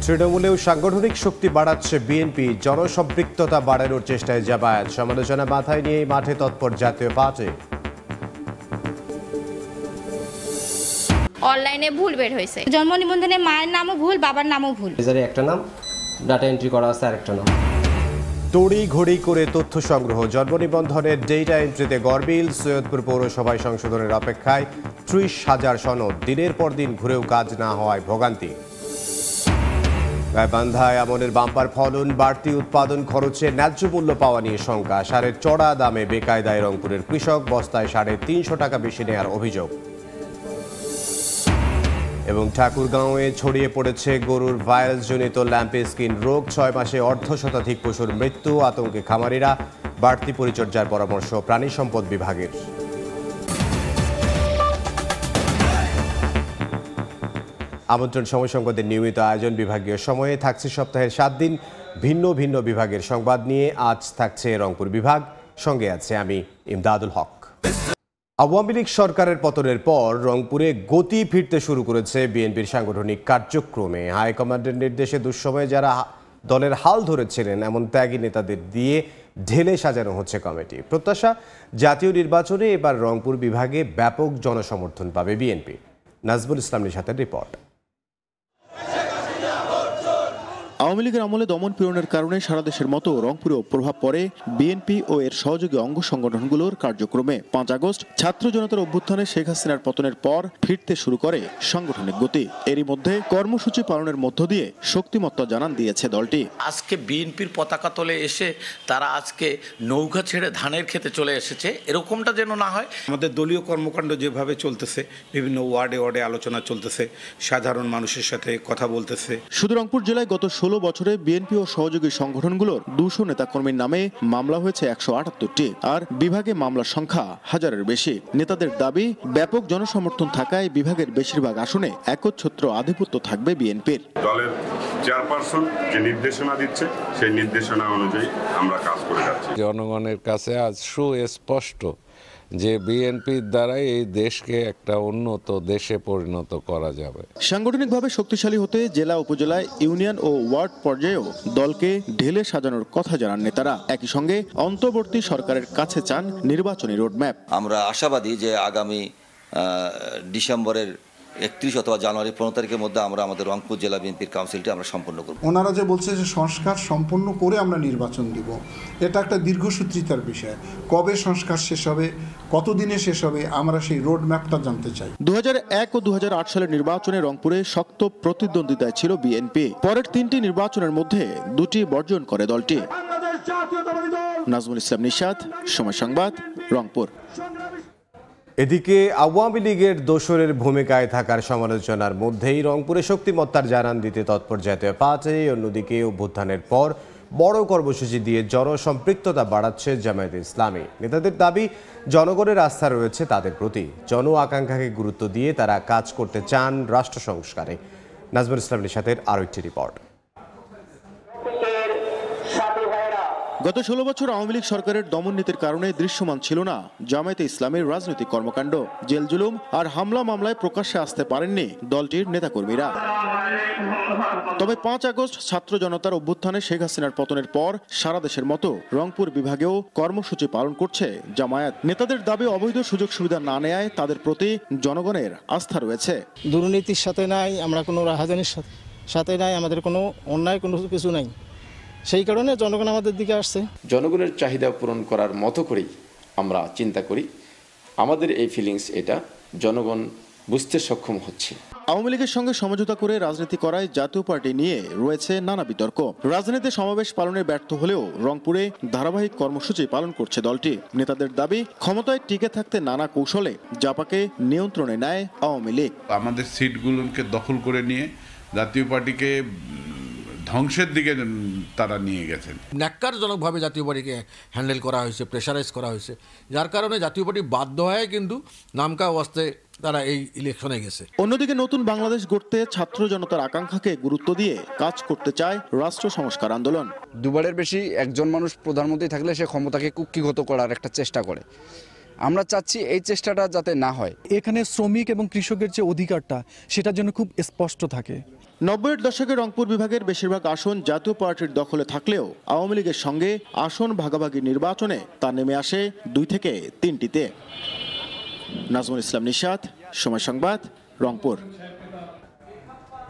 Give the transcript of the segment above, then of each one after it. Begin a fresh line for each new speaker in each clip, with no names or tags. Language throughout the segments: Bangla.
তৃণমূলেও সাংগঠনিক শক্তি বাড়াচ্ছে বিএনপি, জনসম্পৃক্ততা বাড়ানোর চেষ্টায় জামায়াত। সমালোচনা মাথায় নিয়ে মাঠে তৎপর জাতীয় পার্টি।
অনলাইনে ভুল বের হয়েছে, জন্ম নিবন্ধনে মায়ের নামও ভুল, বাবার নামও ভুল।
একটা নাম ডাটা এন্ট্রি করা আছে, আরেকটা নাম।
তড়ি ঘড়ি করে তথ্য সংগ্রহ, জন্ম নিবন্ধনের ডেটা এন্ট্রিতে গরমিল। সৈয়দপুর পৌরসভায় সংশোধনের অপেক্ষায় ৩০,০০০ সনদ, দিনের পর দিন ঘুরেও কাজ না হওয়ায় ভোগান্তি। গাইবান্ধায় আমনের বাম্পার ফলন, বাড়তি উৎপাদন খরচে ন্যায্য মূল্য পাওয়া নিয়ে শঙ্কা। সারের চড়া দামে বেকায়দায় রংপুরের কৃষক, বস্তায় ৩৫০ টাকা বেশি নেওয়ার অভিযোগ। এবং ঠাকুরগাঁওয়ে ছড়িয়ে পড়েছে গরুর ভাইরাসজনিত ল্যাম্পে স্কিন রোগ। ৬ মাসে অর্ধশতাধিক পশুর মৃত্যু, আতঙ্কে খামারিরা। বাড়তি পরিচর্যার পরামর্শ প্রাণী সম্পদ বিভাগের। আমন্ত্রণ সময় সংবাদের নিয়মিত আয়োজন বিভাগীয় সময়ে থাকছে সপ্তাহের ৭ দিন ভিন্ন ভিন্ন বিভাগের সংবাদ নিয়ে। আজ থাকছে রংপুর বিভাগ, সঙ্গে আছে আমি ইমদাদুল হক। আওয়ামী লীগ সরকারের পতনের পর রংপুরে গতি ফিরতে শুরু করেছে বিএনপির সাংগঠনিক কার্যক্রমে। হাইকমান্ডের নির্দেশে দুঃসময়ে যারা দলের হাল ধরেছিলেন এমন ত্যাগী নেতাদের দিয়ে ঢেলে সাজানো হচ্ছে কমিটি। প্রত্যাশা, জাতীয় নির্বাচনে এবার রংপুর বিভাগে ব্যাপক জনসমর্থন পাবে বিএনপি। নাজবুল ইসলাম নিশাতের রিপোর্ট।
আওয়ামী লীগের আমলে দমন পীড়নের কারণে সারা দেশের মতো রংপুরেও প্রভাব পড়ে বিএনপি ও এর সহযোগী অঙ্গ সংগঠনগুলোর কার্যক্রমে। ৫ আগস্ট ছাত্র জনতার অভ্যুত্থানে শেখ হাসিনার পতনের পর ফিরতে শুরু করে সাংগঠনিক গতি। এরই মধ্যে কর্মসূচি পালনের মধ্য দিয়ে শক্তিমত্তা জানান দিয়েছে দলটি।
আজকে বিএনপির পতাকা তলে এসে তারা আজকে নৌকা ছেড়ে ধানের খেতে চলে এসেছে, এরকমটা যেন না হয়।
আমাদের দলীয় কর্মকাণ্ড যেভাবে চলতেছে, বিভিন্ন ওয়ার্ডে ওয়ার্ডে আলোচনা চলতেছে, সাধারণ মানুষের সাথে কথা বলতেছে।
শুধু রংপুর জেলায় গত ১৬ বছরে বিএনপি ও সহযোগী সংগঠনগুলোর ২০০ নেতাকর্মীর নামে মামলা হয়েছে ১৭৮টি, আর বিভাগে মামলার সংখ্যা হাজারের বেশি। নেতাদের দাবি, ব্যাপক জনসমর্থন থাকায় বিভাগের বেশিরভাগ আসনে একচ্ছত্র আধিপত্য থাকবে বিএনপির।
দলের চেয়ারপারসন যে নির্দেশনা দিচ্ছে সেই নির্দেশনা অনুযায়ী আমরা কাজ করে যাচ্ছি।
জনগণের কাছে আজ সুস্পষ্ট যে বিএনপির দ্বারাই এই দেশকে একটা উন্নত দেশে পরিণত করা যাবে।
সাংগঠনিকভাবে শক্তিশালী হতে জেলা, উপজেলায়, ইউনিয়ন ও ওয়ার্ড পর্যায়েও দলকে ঢেলে সাজানোর কথা জানান নেতারা। একই সঙ্গে অন্তর্বর্তী সরকারের কাছে চান নির্বাচনী রোডম্যাপ।
আমরা আশাবাদী যে আগামী ডিসেম্বরের ৩১ অথবা জানুয়ারি ১৫ তারিখের মধ্যে আমরা আমাদের রংপুর জেলা বিএনপির কাউন্সিলটি আমরা সম্পন্ন করব।
ওনারা যে বলছে যে সংস্কার সম্পন্ন করে আমরা নির্বাচন দিব, এটা একটা দীর্ঘসূত্রিতার বিষয়। কবে সংস্কার শেষ হবে, কতদিনে শেষ হবে, আমরা সেই রোড ম্যাপটা জানতে চাই। ২০০১ ও ২০০৮ সালের নির্বাচনে রংপুরে শক্ত প্রতিদ্বন্দ্বিতায় ছিল বিএনপি। পরের ৩টি নির্বাচনের মধ্যে ২টি বর্জন করে দলটি। নাজমুল ইসলাম নিশাত, সময় সংবাদ, রংপুর।
এদিকে আওয়ামী লীগের দোসরের ভূমিকায় থাকার সমালোচনার মধ্যেই রংপুরে শক্তিমত্তার জানান দিতে তৎপর জাতীয় পার্টি। অন্যদিকে অভ্যুত্থানের পর বড় কর্মসূচি দিয়ে জনসম্পৃক্ততা বাড়াচ্ছে জামায়াতে ইসলামী। নেতাদের দাবি, জনগণের আস্থা রয়েছে তাদের প্রতি, জন আকাঙ্ক্ষাকে গুরুত্ব দিয়ে তারা কাজ করতে চান রাষ্ট্র সংস্কারে। নাজমুল ইসলাম নিশাতের আরও একটি রিপোর্ট।
গত ১৬ বছর আওয়ামী লীগ সরকারের দমন নীতির কারণে দৃশ্যমান ছিল না জামায়াতে ইসলামের রাজনৈতিক কর্মকাণ্ড। জেল জুলুম আর হামলা মামলায় প্রকাশ্যে আসতে পারেননি দলটির নেতাকর্মীরা। তবে ৫ আগস্ট ছাত্র জনতার অভ্যুত্থানে শেখ হাসিনার পতনের পর সারা দেশের মতো রংপুর বিভাগেও কর্মসূচি পালন করছে জামায়াত। নেতাদের দাবি, অবৈধ সুযোগ সুবিধা না নেয় তাদের প্রতি জনগণের আস্থা রয়েছে।
দুর্নীতির সাথে নাই, আমরা কোনো রাহাজানির সাথে নাই, আমাদের কোনো অন্যায় কোনো কিছু নাই। সেই কারণে জনগণ আমাদের দিকে আসছে।
জনগণের চাহিদা পূরণ করার মতো করেই আমরা চিন্তা করি। আমাদের এই ফিলিংস, এটা জনগণ বুঝতে সক্ষম হচ্ছে।
আওয়ামী লীগের সঙ্গে সমঝোতা করে রাজনীতি করায় জাতীয় পার্টি নিয়ে রয়েছে নানা বিতর্ক। রাজনীতি সমাবেশ পালনে ব্যর্থ হলেও রংপুরে ধারাবাহিক কর্মসূচি পালন করছে দলটি। নেতাদের দাবি, ক্ষমতায় টিকে থাকতে নানা কৌশলে জাপাকে নিয়ন্ত্রণে নেয় আওয়ামী লীগ।
আমাদের সিটগুলোকে দখল করে নিয়ে জাতীয় পার্টিকে ধ্বংসের দিকে তারা নিয়ে গেছেন।
ন্যাক্কারজনকভাবে জাতীয় পার্টিকে হ্যান্ডেল করা হয়েছে, প্রেশারাইজ করা হয়েছে, যার কারণে জাতীয় পার্টি বাধ্য হয়ে কিন্তু নামকা অবস্থায় তারা এই ইলেকশনে গেছে।
অন্যদিকে নতুন বাংলাদেশ গড়তে ছাত্র জনতার আকাঙ্ক্ষাকে গুরুত্ব দিয়ে কাজ করতে চায় রাষ্ট্র সংস্কার আন্দোলন।
দুবারের বেশি একজন মানুষ প্রধানমন্ত্রী থাকলে সে ক্ষমতাকে কুক্ষিগত করার একটা চেষ্টা করে। আমরা চাচ্ছি এই চেষ্টাটা যাতে না হয়।
এখানে শ্রমিক এবং কৃষকের যে অধিকারটা, সেটার জন্য খুব স্পষ্ট থাকে।
90-এর দশকে রংপুর বিভাগের বেশিরভাগ আসন জাতীয় পার্টির দখলে থাকলেও আওয়ামী লীগের সঙ্গে আসন ভাগাভাগি নির্বাচনে তা নেমে আসে 2 থেকে 3টিতে। নাজমুল ইসলাম নিশাত, সময় সংবাদ, রংপুর।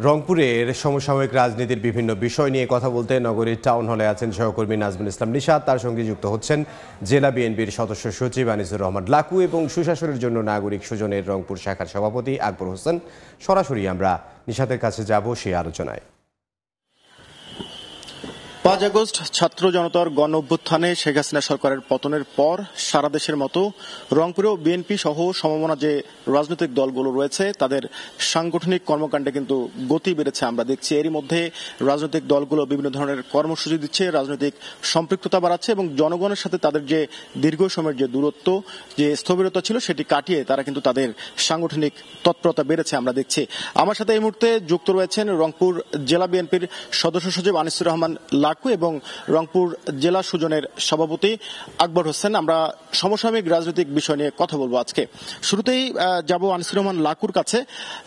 রংপুরের সমসাময়িক রাজনীতির বিভিন্ন বিষয় নিয়ে কথা বলতে নগরীর টাউন হলে আছেন সহকর্মী নাজমুল ইসলাম নিশাত। তার সঙ্গে যুক্ত হচ্ছেন জেলা বিএনপির সদস্য সচিব আনিসুর রহমান লাকু এবং সুশাসনের জন্য নাগরিক সুজনের রংপুর শাখার সভাপতি আকবর হোসেন। সরাসরি আমরা নিশাতের কাছে যাব সেই আলোচনায়।
5 আগস্ট ছাত্র জনতার গণ অভ্যুত্থানে শেখ হাসিনা সরকারের পতনের পর সারা দেশের মতো রংপুরেও বিএনপি সহ সমমনা যে রাজনৈতিক দলগুলো রয়েছে তাদের সাংগঠনিক কর্মকাণ্ডে কিন্তু গতি বেড়েছে আমরা দেখছি। এরই মধ্যে রাজনৈতিক দলগুলো বিভিন্ন ধরনের কর্মসূচি দিচ্ছে, রাজনৈতিক সম্পৃক্ততা বাড়াচ্ছে এবং জনগণের সাথে তাদের যে দীর্ঘ সময়ের যে দূরত্ব, যে স্থবিরতা ছিল সেটি কাটিয়ে তারা কিন্তু তাদের সাংগঠনিক তৎপরতা বেড়েছে আমরা দেখছি। আমার সাথে এই মুহূর্তে যুক্ত রয়েছেন রংপুর জেলা বিএনপির সদস্য সচিব আনিসুর রহমান লাকু এবং রংপুর জেলা সুজনের সভাপতি আকবর হোসেন। আমরা সমসাময়িক রাজনৈতিক বিষয় নিয়ে কথা বলবো আজকে। শুরুতেই যাব আনিসুর রহমান লাকুর কাছে।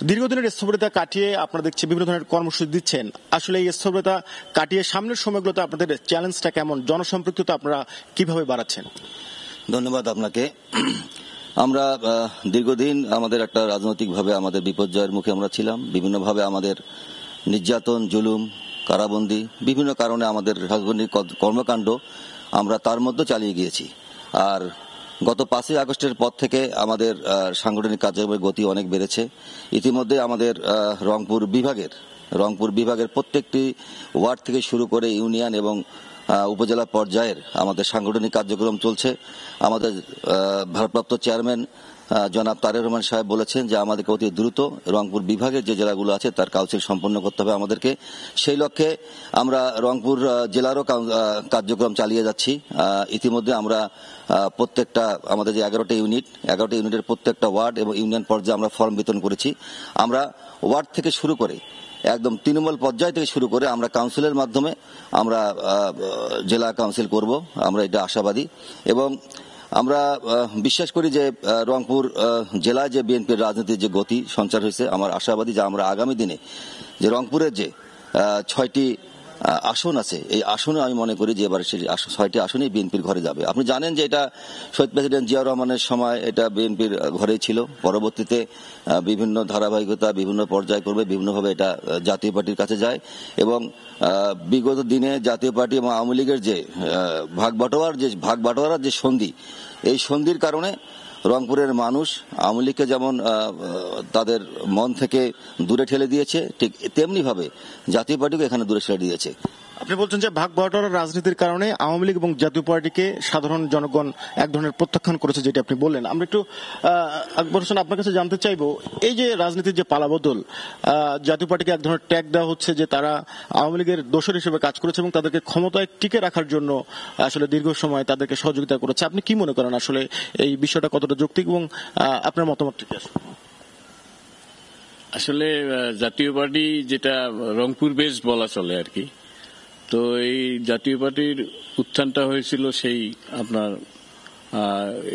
দীর্ঘদিনের স্থবিরতা কাটিয়ে আপনারা দেখছি বিভিন্ন ধরনের কর্মসূচি দিচ্ছেন। আসলে এই স্থবিরতা কাটিয়ে সামনের সময়গুলোতে আপনাদের চ্যালেঞ্জটা কেমন, জনসম্পৃক্ততা আপনারা কিভাবে বাড়াচ্ছেন?
ধন্যবাদ আপনাকে। আমরা দীর্ঘদিন আমাদের একটা রাজনৈতিকভাবে আমাদের বিপর্যয়ের মুখে আমরা ছিলাম। বিভিন্নভাবে আমাদের নির্যাতন, জুলুম, কারাবন্দী, বিভিন্ন কারণে আমাদের রাজনৈতিক কর্মকাণ্ড আমরা তার মধ্যে চালিয়ে গিয়েছি। আর গত 5 আগস্টের পর থেকে আমাদের সাংগঠনিক কার্যক্রমের গতি অনেক বেড়েছে। ইতিমধ্যে আমাদের রংপুর বিভাগের প্রত্যেকটি ওয়ার্ড থেকে শুরু করে ইউনিয়ন এবং উপজেলা পর্যায়ের আমাদের সাংগঠনিক কার্যক্রম চলছে। আমাদের ভারপ্রাপ্ত চেয়ারম্যান জনাব তারেক রহমান সাহেব বলেছেন যে আমাদেরকে অতি দ্রুত রংপুর বিভাগের যে জেলাগুলো আছে তার কাউন্সিল সম্পন্ন করতে হবে আমাদেরকে। সেই লক্ষ্যে আমরা রংপুর জেলারও কার্যক্রম চালিয়ে যাচ্ছি। ইতিমধ্যে আমরা প্রত্যেকটা আমাদের যে 11টা ইউনিটের প্রত্যেকটা ওয়ার্ড এবং ইউনিয়ন পর্যায়ে আমরা ফর্ম বিতরণ করেছি। আমরা ওয়ার্ড থেকে শুরু করে একদম তৃণমূল পর্যায় থেকে শুরু করে আমরা কাউন্সিলের মাধ্যমে আমরা জেলা কাউন্সিল করব, আমরা এটা আশাবাদী। এবং আমরা বিশ্বাস করি যে রংপুর জেলায় যে বিএনপির রাজনীতির যে গতি সঞ্চার হয়েছে, আমার আশাবাদী যে আমরা আগামী দিনে যে রংপুরের যে 6টি আসন আছে এই আসনে আমি মনে করি যে এবারে সেই 6টি আসনেই বিএনপির ঘরে যাবে। আপনি জানেন যে এটা শহীদ প্রেসিডেন্ট জিয়াউর রহমানের সময় এটা বিএনপির ঘরেই ছিল। পরবর্তীতে বিভিন্ন ধারাবাহিকতা বিভিন্ন পর্যায় করবে, বিভিন্নভাবে এটা জাতীয় পার্টির কাছে যায় এবং বিগত দিনে জাতীয় পার্টি এবং আওয়ামী লীগের যে ভাগ বাটোয়ারার যে সন্ধি, এই সন্ধির কারণে রংপুরের মানুষ আওয়ামী লীগকে যেমন তাদের মন থেকে দূরে ঠেলে দিয়েছে, ঠিক তেমনিভাবে জাতীয় পার্টিকে এখানে দূরে ঠেলে দিয়েছে।
আপনি বলছেন যে ভাগ বাটোয়ারার রাজনীতির কারণে আওয়ামী লীগ এবং জাতীয় পার্টিকে সাধারণ জনগণ এক ধরনের প্রত্যাখ্যান করেছে, যেটা আপনি বললেন। আমরা একটু আকবর হোসেন আপনার কাছে জানতে চাইবো, এই যে রাজনীতির যে পালাবদল, জাতীয় পার্টিকে এক ধরনের ট্যাগ দেওয়া হচ্ছে যে তারা আওয়ামী লীগের দোসর হিসেবে কাজ করেছে এবং তাদেরকে ক্ষমতায় টিকে রাখার জন্য আসলে দীর্ঘ সময় তাদেরকে সহযোগিতা করেছে। আপনি কি মনে করেন আসলে এই বিষয়টা কতটা যৌক্তিক এবং আপনার মতামত কি?
আসলে জাতীয় পার্টি যেটা রংপুর বেস বলা চলে আর কি, তো এই জাতীয় পার্টির উত্থানটা হয়েছিল সেই আপনার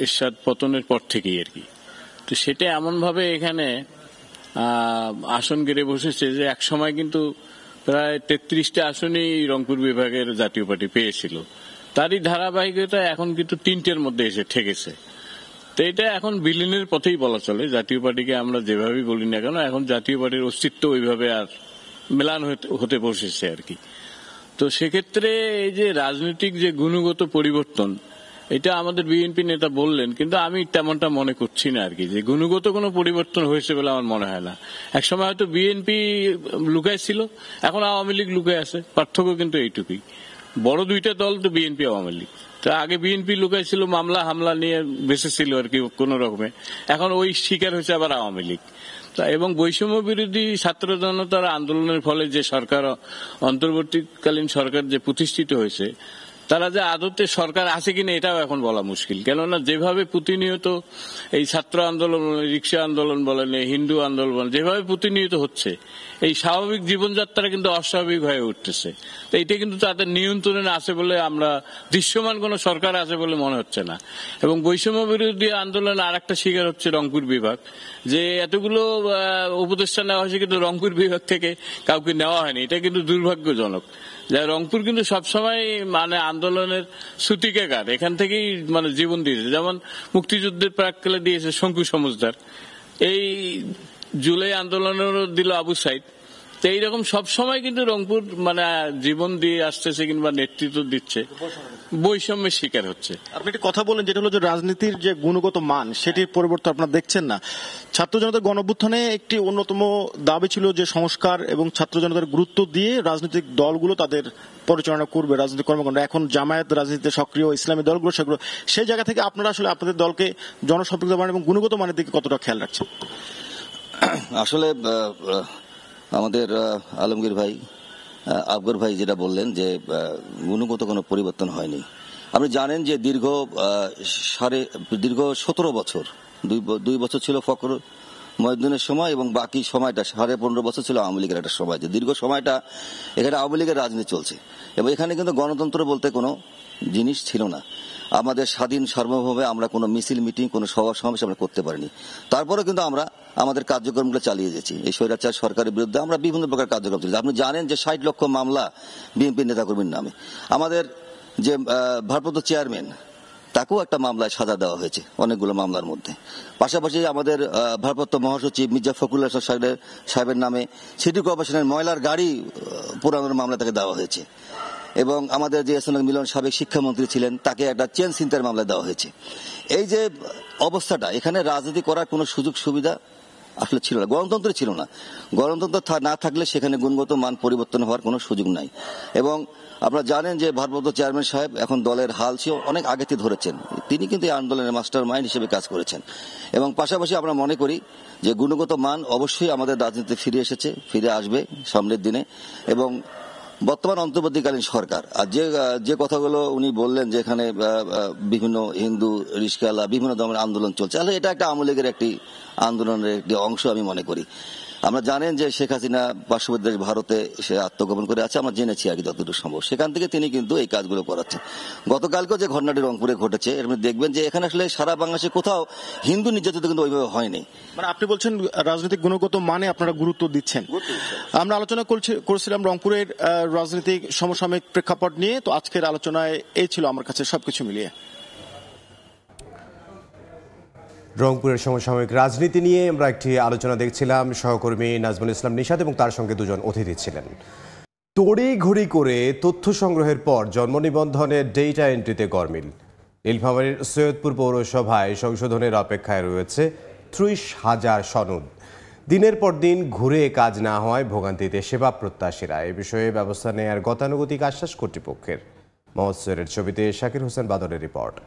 এরশাদ পতনের পর থেকেই আর কি। তো সেটা এমনভাবে এখানে আসন গেড়ে বসেছে যে এক সময় কিন্তু প্রায় 33টা আসনই রংপুর বিভাগের জাতীয় পার্টি পেয়েছিল। তারই ধারাবাহিকতা এখন কিন্তু 3টের মধ্যে এসে ঠেকেছে। তো এটা এখন বিলীনের পথেই বলা চলে। জাতীয় পার্টিকে আমরা যেভাবেই বলি না কেন, এখন জাতীয় পার্টির অস্তিত্ব ওইভাবে আর মেলান হতে বসেছে আর কি। তো সেক্ষেত্রে এই যে রাজনৈতিক যে গুণগত পরিবর্তন, এটা আমাদের বিএনপি নেতা বললেন, কিন্তু আমি তেমনটা মনে করছি না আর কি, যে গুণগত কোনো পরিবর্তন হয়েছে বলে আমার মনে হয় না। একসময় হয়তো বিএনপি লুকায় ছিল, এখন আওয়ামী লীগ লুকায় আছে, পার্থক্য কিন্তু এইটুকুই। বড় 2টা দল তো বিএনপি আওয়ামী লীগ। তা আগে বিএনপি লুকায় ছিল, মামলা হামলা নিয়ে বেঁচে ছিল আর কি কোন রকমে, এখন ওই শিকার হয়েছে আবার আওয়ামী লীগ। এবং বৈষম্য বিরোধী ছাত্র জনতার আন্দোলনের ফলে যে সরকার, অন্তর্বর্তীকালীন সরকার যে প্রতিষ্ঠিত হয়েছে, তারা যে আদতে সরকার আছে কিনা এটাও এখন বলা মুশকিল। কেননা যেভাবে প্রতিনিয়ত এই ছাত্র আন্দোলন, রিক্সা আন্দোলন বলেন, হিন্দু আন্দোলন বলেন, যেভাবে প্রতিনিয়ত হচ্ছে, এই স্বাভাবিক জীবনযাত্রা কিন্তু অস্বাভাবিক হয়ে উঠতেছে। তো এটা কিন্তু তাদের নিয়ন্ত্রণে আছে বলে আমরা, দৃশ্যমান কোন সরকার আছে বলে মনে হচ্ছে না। এবং বৈষম্য বিরোধী আন্দোলনের আর একটা শিকার হচ্ছে রংপুর বিভাগ, যে এতগুলো উপদেষ্টা নেওয়া হয়েছে কিন্তু রংপুর বিভাগ থেকে কাউকে নেওয়া হয়নি। এটা কিন্তু দুর্ভাগ্যজনক। যা রংপুর কিন্তু সবসময় মানে আন্দোলনের সূতিকাগার, এখান থেকেই মানে জীবন দিয়েছে। যেমন মুক্তিযুদ্ধের প্রাক্কালে দিয়েছে শঙ্কু সমজদার, এই জুলাই আন্দোলনেরও দিল আবু সাইদ। তো এইরকম সবসময় কিন্তু রংপুর মানে জীবন দিয়ে আসতেছে কিংবা নেতৃত্ব দিচ্ছে, বৈষম্যের শিকার হচ্ছে।
আপনি একটা কথা বলেন, যেটা হলো যে রাজনীতির যে গুণগত মান সেটির পরিবর্তন আপনারা দেখছেন না। ছাত্র জনতার গণঅভ্যুত্থানে একটি অন্যতম দাবি ছিল যে সংস্কার এবং ছাত্র জনতার গুরুত্ব দিয়ে রাজনৈতিক দলগুলো তাদের পরিচালনা করবে রাজনৈতিক কর্মকাণ্ড। এখন জামায়াত রাজনীতিতে সক্রিয়, ইসলামী দলগুলো সক্রিয়। সেই জায়গা থেকে আপনারা আসলে আপনাদের দলকে জনসম্পৃক্ত মান এবং গুণগত মানের দিকে কতটা খেয়াল রাখছেন?
আসলে আমাদের আলমগীর ভাই, আফগর ভাই যেটা বললেন যে গুণগত কোনো পরিবর্তন হয়নি। আপনি জানেন যে দীর্ঘ 17 বছর, 2 বছর ছিল ফখর মহিউদ্দিনের সময় এবং বাকি সময়টা 15.5 বছর ছিল আওয়ামী লীগের একটা সময়। যে দীর্ঘ সময়টা এখানে আওয়ামী লীগের রাজনীতি চলছে এবং এখানে কিন্তু গণতন্ত্র বলতে কোনো জিনিস ছিল না। আমাদের স্বাধীন সার্বভৌমভাবে আমরা কোনো মিছিল, মিটিং, কোনো সভা সমাবেশ আমরা করতে পারিনি। তারপরেও কিন্তু আমরা আমাদের কার্যক্রমগুলো চালিয়ে যাচ্ছি। এই স্বৈরাচার সরকারের বিরুদ্ধে আমরা বিভিন্ন প্রকার কার্যক্রম চালিয়েছি। আপনি জানেন যে 60 লক্ষ মামলা বিএনপির নেতাকর্মীর নামে। আমাদের যে ভারপ্রাপ্ত চেয়ারম্যান, তাকেও একটা মামলায় সাজা দেওয়া হয়েছে অনেকগুলো মামলার মধ্যে। পাশাপাশি আমাদের ভারপ্রাপ্ত মহাসচিব মির্জা ফখরুল হাসান সাহেবের নামে সিটি কর্পোরেশনের ময়লার গাড়ি পোড়ানোর মামলা তাকে দেওয়া হয়েছে। এবং আমাদের যে এসএন মিলন সাবেক শিক্ষামন্ত্রী ছিলেন, তাকে একটা চেন ছিনতাইয়ের মামলা দেওয়া হয়েছে। এই যে অবস্থাটা, এখানে রাজনীতি করার কোনো সুযোগ সুবিধা আসলে ছিল না, গণতন্ত্র ছিল না। গণতন্ত্র না থাকলে সেখানে গুণগত মান পরিবর্তন হওয়ার কোনো সুযোগ নাই। এবং আপনারা জানেন যে ভারপ্রাপ্ত চেয়ারম্যান সাহেব এখন দলের হাল ছিল অনেক আগে থেকে ধরেছেন। তিনি কিন্তু এই আন্দোলনের মাস্টার মাইন্ড হিসেবে কাজ করেছেন। এবং পাশাপাশি আমরা মনে করি যে গুণগত মান অবশ্যই আমাদের রাজনীতিতে ফিরে এসেছে, ফিরে আসবে সামনের দিনে। এবং বর্তমান অন্তর্বর্তীকালীন সরকার আর যে কথাগুলো উনি বললেন যে এখানে বিভিন্ন হিন্দু, রিস্কাওয়ালা, বিভিন্ন ধরনের আন্দোলন চলছে, তাহলে এটা একটা আওয়ামী লীগের একটি আন্দোলনের একটি অংশ আমি মনে করি। আমরা জানেন যে শেখ হাসিনা পার্শ্ববর্তী দেশ ভারতে সে আত্মগোপন করে আছে, আমরা জেনেছি আর কি যতটুকু সম্ভব। সেখান থেকে তিনি কিন্তু এই কাজগুলো করাচ্ছেন। গতকালকেও যে ঘটনাটি রংপুরে ঘটেছে, এর মধ্যে দেখবেন যে এখানে আসলে সারা বাংলাদেশে কোথাও হিন্দু নির্যাতিত কিন্তু ওইভাবে হয়নি।
মানে আপনি বলছেন রাজনৈতিক গুণগত মানে আপনারা গুরুত্ব দিচ্ছেন। আমরা আলোচনা করেছিলাম রংপুরের রাজনৈতিক সমসাময়িক প্রেক্ষাপট নিয়ে। তো আজকের আলোচনায় এই ছিল আমার কাছে সবকিছু মিলিয়ে।
রংপুরের সমসাময়িক রাজনীতি নিয়ে আমরা একটি আলোচনা দেখছিলাম। সহকর্মী নাজমুল ইসলাম নিশাত এবং তার সঙ্গে 2জন অতিথি ছিলেন। তড়িঘড়ি করে তথ্য সংগ্রহের পর জন্ম নিবন্ধনের ডেটা এন্ট্রিতে গরমিল। নীলফামারীর সৈয়দপুর পৌরসভায় সংশোধনের অপেক্ষায় রয়েছে 30,000 সনদ। দিনের পর দিন ঘুরে কাজ না হওয়ায় ভোগান্তিতে সেবা প্রত্যাশীরা। এ বিষয়ে ব্যবস্থা নেওয়ার গতানুগতিক আশ্বাস কর্তৃপক্ষের। মোহাম্মদ সৈয়দের ছবিতে শাকির হোসেন বাদলের রিপোর্ট।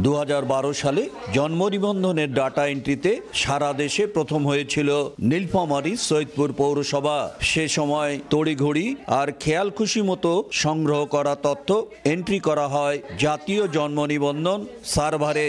2012 সালে জন্ম নিবন্ধনের ডাটা এন্ট্রিতে সারা দেশে প্রথম হয়েছিল নীলফামারী সৈয়দপুর পৌরসভা। সে সময় তড়িঘড়ি আর খেয়াল খুশি মতো সংগ্রহ করা তথ্য এন্ট্রি করা হয় জাতীয় জন্ম নিবন্ধন সার্ভারে।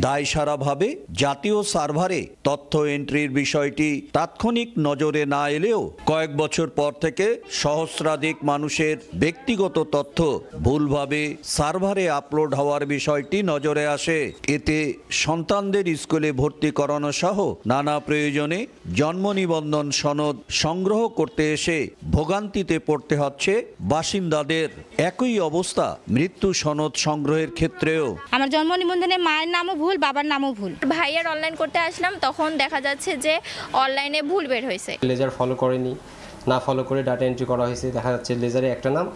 দায়সারাভাবে জাতীয় সার্ভারে তথ্য এন্ট্রির বিষয়টি তাৎক্ষণিক নজরে না এলেও কয়েক বছর পর থেকে সহস্রাধিক মানুষের ব্যক্তিগত তথ্য ভুলভাবে সার্ভারে আপলোড হওয়ার বিষয়টি নজরে আসে। এতে সন্তানদের স্কুলে ভর্তি করানো সহ নানা প্রয়োজনে জন্ম নিবন্ধন সনদ সংগ্রহ করতে এসে ভোগান্তিতে পড়তে হচ্ছে বাসিন্দাদের। একই অবস্থা মৃত্যু সনদ সংগ্রহের ক্ষেত্রেও।
আমার জন্ম নিবন্ধনে মায়ের নামও ভুল, বাবার নামও ভুল।
ভাইয়ার অনলাইন করতে আসলাম, তখন দেখা যাচ্ছে যে অনলাইনে ভুল বের হয়েছে।
লেজার ফলো করেনি, না ফলো করে ডাটা এন্ট্রি করা হয়েছে। দেখা যাচ্ছে লেজারে একটা নাম,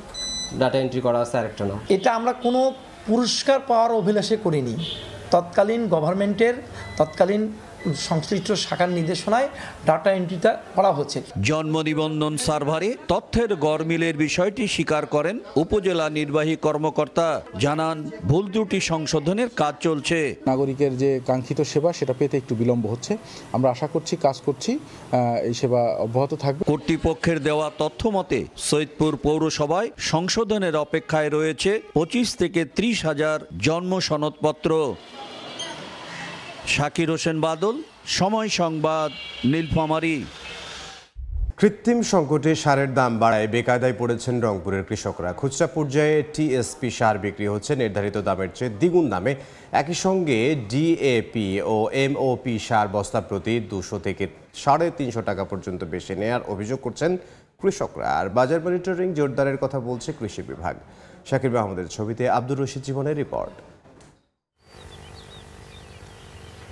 ডাটা এন্ট্রি করা আছে আরেকটা নাম।
এটা আমরা কোনো পুরস্কার পাওয়ার অভিলাষে করিনি। তৎকালীন গভর্নমেন্টের তৎকালীন সংশ্লিষ্ট শাখার নির্দেশনায় ডাটা এন্ট্রিটা করা হচ্ছে।
জন্ম নিবন্ধন সার্ভারে তথ্যের গরমিলের বিষয়টি স্বীকার করেন উপজেলা নির্বাহী কর্মকর্তা, জানান ভুল ত্রুটি সংশোধনের কাজ চলছে।
নাগরিকের যে কাঙ্ক্ষিত সেবা সেটা পেতে একটু বিলম্ব হচ্ছে, আমরা আশা করছি, কাজ করছি, এই সেবা অব্যাহত থাকবে।
কর্তৃপক্ষের দেওয়া তথ্য মতে সৈয়দপুর পৌরসভায় সংশোধনের অপেক্ষায় রয়েছে 25 থেকে 30,000 জন্ম সনদপত্র। শাকির হোসেন বাদল, সময় সংবাদ, নীলফামারী।
কৃত্রিম সংকটে সারের দাম বাড়ায় বেকায়দায় পড়েছেন রংপুরের কৃষকরা। খুচরা পর্যায়ে টিএসপি সার বিক্রি হচ্ছে নির্ধারিত দামের চেয়ে দ্বিগুণ দামে। একই সঙ্গে ডিএপি ও এমওপি সার বস্তা প্রতি 200 থেকে 350 টাকা পর্যন্ত বেশি নেয়ার অভিযোগ করছেন কৃষকরা। আর বাজার মনিটরিং জোরদারের কথা বলছে কৃষি বিভাগ। শাকির মাহমুদের ছবিতে আব্দুর রশিদ জীবনের রিপোর্ট।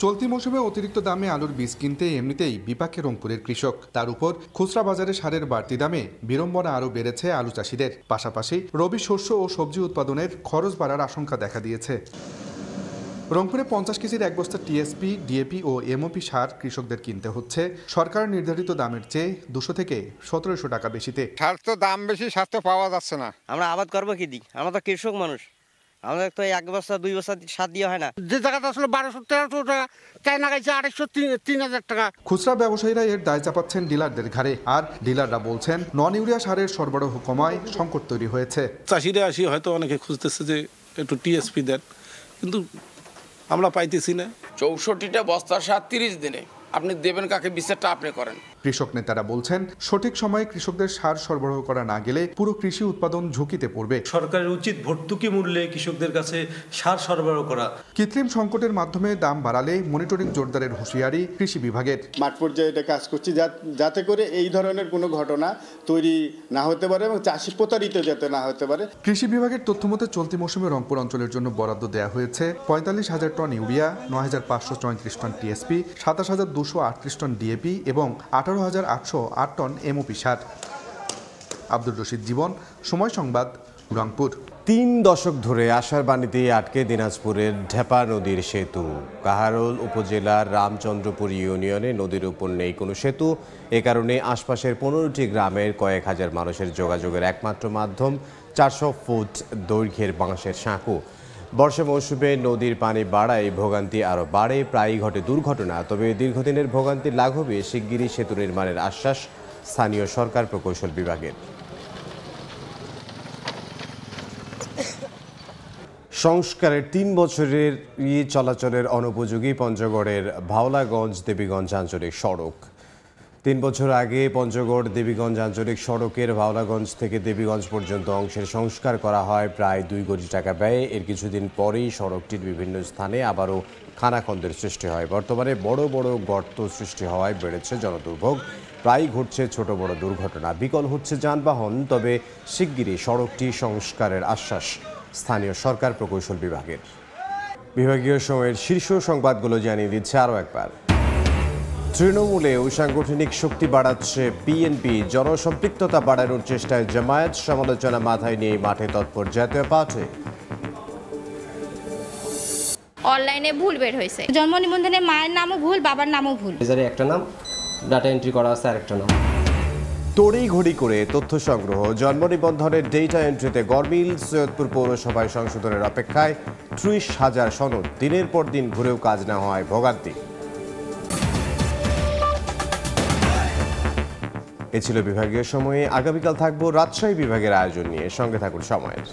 চলতি মৌসুমে অতিরিক্ত দামে আলুর বীজ কিনতে এমনিতেই বিপাকে রংপুরের কৃষক। তার উপর খুচরা বাজারে সারের বাড়তি দামে বিড়ম্বনা আরও বেড়েছে আলু চাষিদের। পাশাপাশি রবি শস্য ও সবজি উৎপাদনের খরচ বাড়ার আশঙ্কা দেখা দিয়েছে। রংপুরে 50 কেজির এক বস্তা টিএসপি, ডিএপি ও এমওপি সার কৃষকদের কিনতে হচ্ছে সরকার নির্ধারিত দামের চেয়ে 200 থেকে 1700 টাকা বেশিতে।
সার তো দাম বেশি, সার তো পাওয়া যাচ্ছে না।
আমরা আবাদ করবো কি দিই? আমরা তো কৃষক মানুষ, আমাদের তো 1 বস্তা 2 বস্তা সার দিয়ে হয় না।
যে জায়গাটা আসলে 1200-1300 টাকা, চায়না গাইছে 250-3000 টাকা।
খুচরা ব্যবসায়ীরা এর দায় চাপাচ্ছেন ডিলারদের ঘাড়ে। আর ডিলাররা বলছেন নন ইউরিয়া সারের সরবরাহ কমায় সংকট তৈরি হয়েছে।
চাষিরা আসি হয়তো অনেকে খুঁজতেছে যে একটু টিএসপি দেন, কিন্তু আমরা পাইতেছি না।
64টা বস্তার সার 30 দিনে আপনি দেবেন কাকে? বিচারটা আপনি করেন।
কৃষক নেতারা বলছেন সঠিক সময়ে কৃষকদের সার সরবরাহ করা না গেলে পুরো কৃষি উৎপাদন ঝুঁকিতে পড়বে।
সরকারের উচিত ভর্তুকি মূল্যে কৃষকদের কাছে সার সরবরাহ করা।
কৃত্রিম সংকটের মাধ্যমে দাম বাড়ালে মনিটরিং জোরদারের হুঁশিয়ারি কৃষি বিভাগের।
মাঠ পর্যায়ে এটা কাজ করছি যাতে করে এই ধরনের কোনো ঘটনা তৈরি না হতে পারে এবং চাষি প্রতারিত যাতে না হতে পারে।
কৃষি বিভাগের তথ্য মতে চলতি মৌসুমে রংপুর অঞ্চলের জন্য বরাদ্দ দেওয়া হয়েছে 45,000 ton urea, 9,534 ton TSP, 27,238 ton DAP এবং 18,808 টন এমওপি সার। আব্দুর রশিদ জীবন, সময় সংবাদ, রংপুর।
3 দশক ধরে আষাঢ় বাণীতে আটকে দিনাজপুরের ঢেপা নদীর সেতু। কাহারোল উপজেলার রামচন্দ্রপুর ইউনিয়নে নদীর উপর নেই কোনো সেতু। এ কারণে আশপাশের 15টি গ্রামের কয়েক হাজার মানুষের যোগাযোগের একমাত্র মাধ্যম 400 ফুট দৈর্ঘ্যের বাঁশের সাঁকো। বর্ষা মৌসুমে নদীর পানি বাড়ায় ভোগান্তি আরও বাড়ে, প্রায়ই ঘটে দুর্ঘটনা। তবে দীর্ঘদিনের ভোগান্তি লাঘবে শিগগিরই সেতু নির্মাণের আশ্বাস স্থানীয় সরকার প্রকৌশল বিভাগের। সংস্কারের 3 বছরের চলাচলের অনুপযোগী পঞ্চগড়ের ভাওলাগঞ্জ দেবীগঞ্জ আঞ্চলিক সড়ক। 3 বছর আগে পঞ্চগড় দেবীগঞ্জ আঞ্চলিক সড়কের ভাওলাগঞ্জ থেকে দেবীগঞ্জ পর্যন্ত অংশের সংস্কার করা হয় প্রায় 2 কোটি টাকা ব্যয়ে। এর কিছুদিন পরেই সড়কটির বিভিন্ন স্থানে আবারও খানাখন্দের সৃষ্টি হয়। বর্তমানে বড় বড় গর্ত সৃষ্টি হওয়ায় বেড়েছে জনদুর্ভোগ, প্রায় ঘটছে ছোট বড় দুর্ঘটনা, বিকল হচ্ছে যানবাহন। তবে শিগগিরই সড়কটি সংস্কারের আশ্বাস স্থানীয় সরকার প্রকৌশল বিভাগের। বিভাগীয় সময়ের শীর্ষ সংবাদগুলো জানিয়ে দিচ্ছে আরও একবার। তৃণমূলেও সাংগঠনিক শক্তি বাড়াচ্ছে বিএনপি, জনসম্পৃক্ততা বাড়ানোর চেষ্টায় জামায়াত, সমালোচনা মাথায় নিয়ে মাঠে তৎপর জাতীয় পার্টি।
অনলাইনে ভুল বের হয়েছে,
জন্ম নিবন্ধনে মায়ের নামও ভুল, বাবার নামও ভুল।
লেজারে একটা নাম, ডাটা এন্ট্রি করা আছে আরেকটা নাম।
তড়িঘড়ি করে তথ্য সংগ্রহ, জন্ম নিবন্ধনের ডেটা এন্ট্রিতে গরমিল। সৈয়দপুর পৌরসভায় সংশোধনের অপেক্ষায় 30,000 সনদ। দিনের পর দিন ঘুরেও কাজ না হওয়ায় ভোগান্তি। এ ছিল বিভাগীয় সময়ে। আগামীকাল থাকবো রাজশাহী বিভাগের আয়োজন নিয়ে। সঙ্গে থাকুন সময়ের।